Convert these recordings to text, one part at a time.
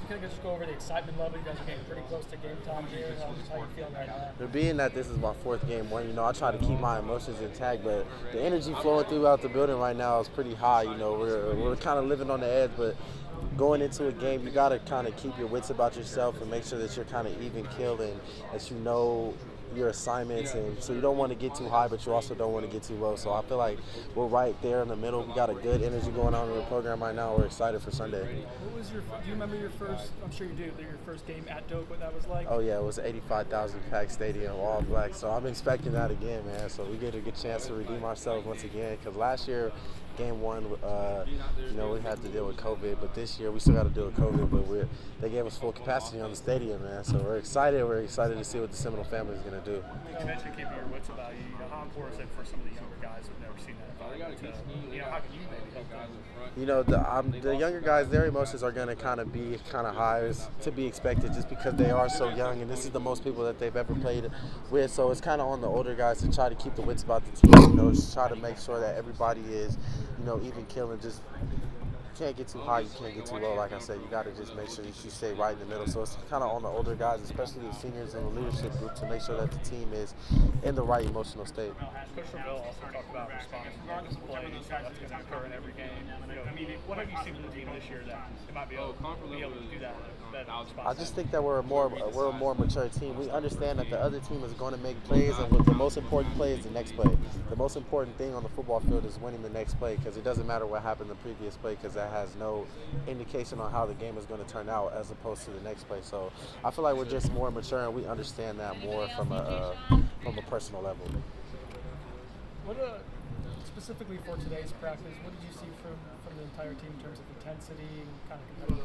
kind of just go over the excitement level. You guys are getting pretty close to game time here. How you feeling right now? But being that this is my fourth game one, I try to keep my emotions intact, but the energy flowing throughout the building right now is pretty high. We're kind of living on the edge, but going into a game, you got to kind of keep your wits about yourself and make sure that you're kind of even keeled and that you know your assignments, and so you don't want to get too high, but you also don't want to get too low. So I feel like we're right there in the middle. We got a good energy going on in the program right now. We're excited for Sunday. What was do you remember your first? I'm sure you do. Your first game at Doak, what that was like? Oh yeah, it was 85,000 packed stadium, all black. So I'm expecting that again, man. So we get a good chance to redeem ourselves once again. Because last year, game one, we had to deal with COVID, but this year we still got to deal with COVID. But they gave us full capacity on the stadium, man. So we're excited. We're excited to see what the Seminole family is going to do. You mentioned keeping your wits about you. How important is it for some of the younger guys who've never seen that environment? How can you maybe help them? The younger guys, their emotions are going to kind of be kind of high, as to be expected, just because they are so young, and this is the most people that they've ever played with. So it's kind of on the older guys to try to keep the wits about the team. Just try to make sure that everybody is, even killing. Just can't get too high, you can't get too low. Like I said, you got to just make sure you stay right in the middle. So it's kind of on the older guys, especially the seniors and the leadership group, to make sure that the team is in the right emotional state. Coach Norvell also talked about response plays that's going to occur in every game. What have you seen from the team this year that it might be able to do that? I just think that we're a more mature team. We understand that the other team is going to make plays, and the most important play is the next play. The most important thing on the football field is winning the next play, because it doesn't matter what happened the previous play, because that has no indication on how the game is going to turn out as opposed to the next play. So I feel like we're just more mature, and we understand that more from a personal level. Specifically for today's practice, what did you see from the entire team in terms of intensity and kind of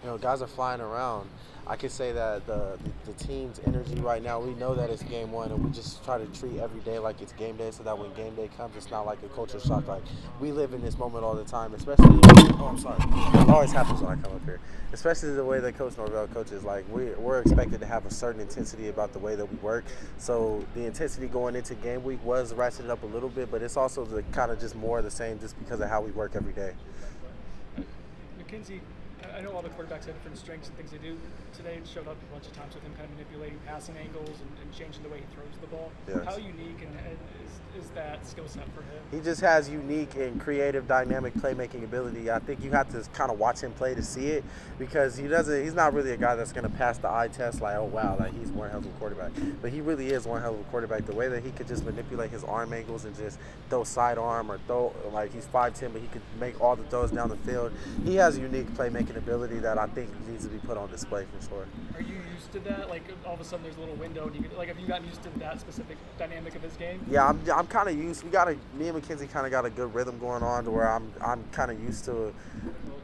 competitiveness? Guys are flying around. I could say that the team's energy right now, we know that it's game one, and we just try to treat every day like it's game day, so that when game day comes, it's not like a culture shock. Like, we live in this moment all the time, especially, it always happens when I come up here, especially the way that Coach Norvell coaches. Like, we're expected to have a certain intensity about the way that we work. So the intensity going into game week was ratcheted up a little bit, but it's also the kind of just more of the same just because of how we work every day. McKenzie, I know all the quarterbacks have different strengths and things they do. Today it showed up a bunch of times with him kind of manipulating passing angles and changing the way he throws the ball. Yes. How unique is that skill set for him? He just has unique and creative, dynamic playmaking ability. I think you have to kind of watch him play to see it, because he's not really a guy that's going to pass the eye test like, oh wow, like he's one hell of a quarterback. But he really is one hell of a quarterback. The way that he could just manipulate his arm angles and just throw sidearm or throw, like he's 5'10", but he could make all the throws down the field. He has a unique playmaking ability that I think needs to be put on display for sure. Are you used to that? Like, all of a sudden there's a little window, and have you gotten used to that specific dynamic of his game? Yeah, I'm kind of used. Me and McKenzie kind of got a good rhythm going on, to where I'm kind of used to.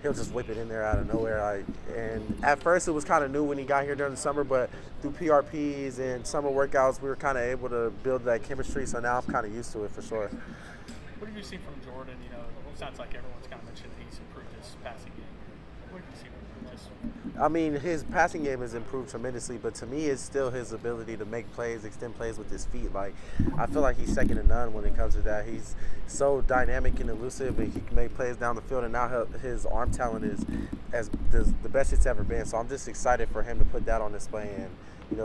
He'll just whip it in there out of nowhere. And at first it was kind of new when he got here during the summer, but through PRPs and summer workouts, we were kind of able to build that chemistry. So now I'm kind of used to it for sure. What have you seen from Jordan? It sounds like everyone's kind of mentioned that he's improved his passing game. What have you seen from him? His passing game has improved tremendously, but to me, it's still his ability to make plays, extend plays with his feet. Like, I feel like he's second to none when it comes to that. He's so dynamic and elusive, and he can make plays down the field, and now his arm talent is the best it's ever been. So I'm just excited for him to put that on display and,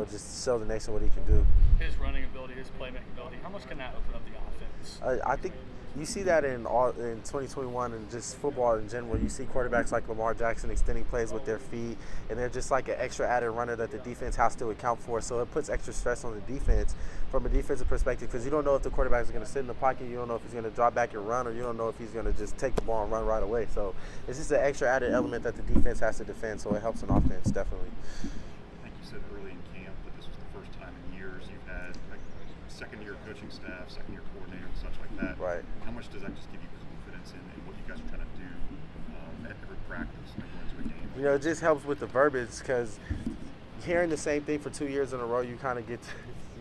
just show the nation what he can do. His running ability, his playmaking ability, how much can that open up the offense? I think you see that in 2021 and just football in general. You see quarterbacks like Lamar Jackson extending plays with their feet, and they're just like an extra added runner that the defense has to account for. So it puts extra stress on the defense from a defensive perspective, because you don't know if the quarterback is going to sit in the pocket, you don't know if he's going to drop back and run, or you don't know if he's going to just take the ball and run right away. So it's just an extra added element that the defense has to defend, so it helps an offense, definitely. I think you said early in camp that this was the first time in years you've had second-year coaching staff, second-year coordinator, and such like that. Right. How much does that just give you confidence in what you guys are trying to do at every practice and going to a game? It just helps with the verbiage, because hearing the same thing for 2 years in a row, you kind of get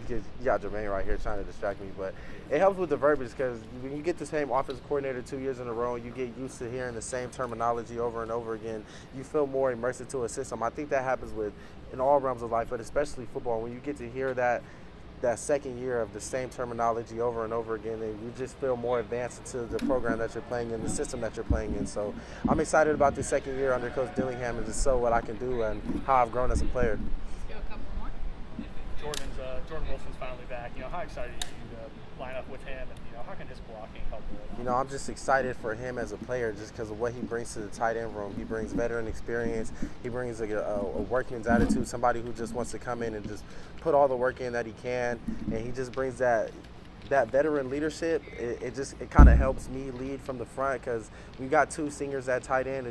you got Jermaine right here trying to distract me, but it helps with the verbiage, because when you get the same offensive coordinator 2 years in a row and you get used to hearing the same terminology over and over again, you feel more immersed into a system. I think that happens in all realms of life, but especially football. When you get to hear that that second year of the same terminology over and over again, and you just feel more advanced into the program that you're playing in, the system that you're playing in. So I'm excited about this second year under Coach Dillingham and just show what I can do and how I've grown as a player. Go a couple more. Jordan Wilson's finally back. How excited are you to line up with him, and how can his blocking help? I'm just excited for him as a player just because of what he brings to the tight end room. He brings veteran experience. He brings a workman's attitude, somebody who just wants to come in and just put all the work in that he can, and he just brings that veteran leadership. It kind of helps me lead from the front because we got two seniors at tight end.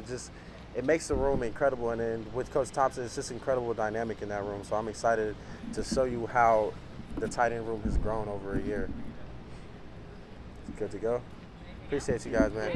It makes the room incredible, and then with Coach Thompson, it's just incredible dynamic in that room. So I'm excited to show you how the tight end room has grown over a year. Good to go. Appreciate you guys, man.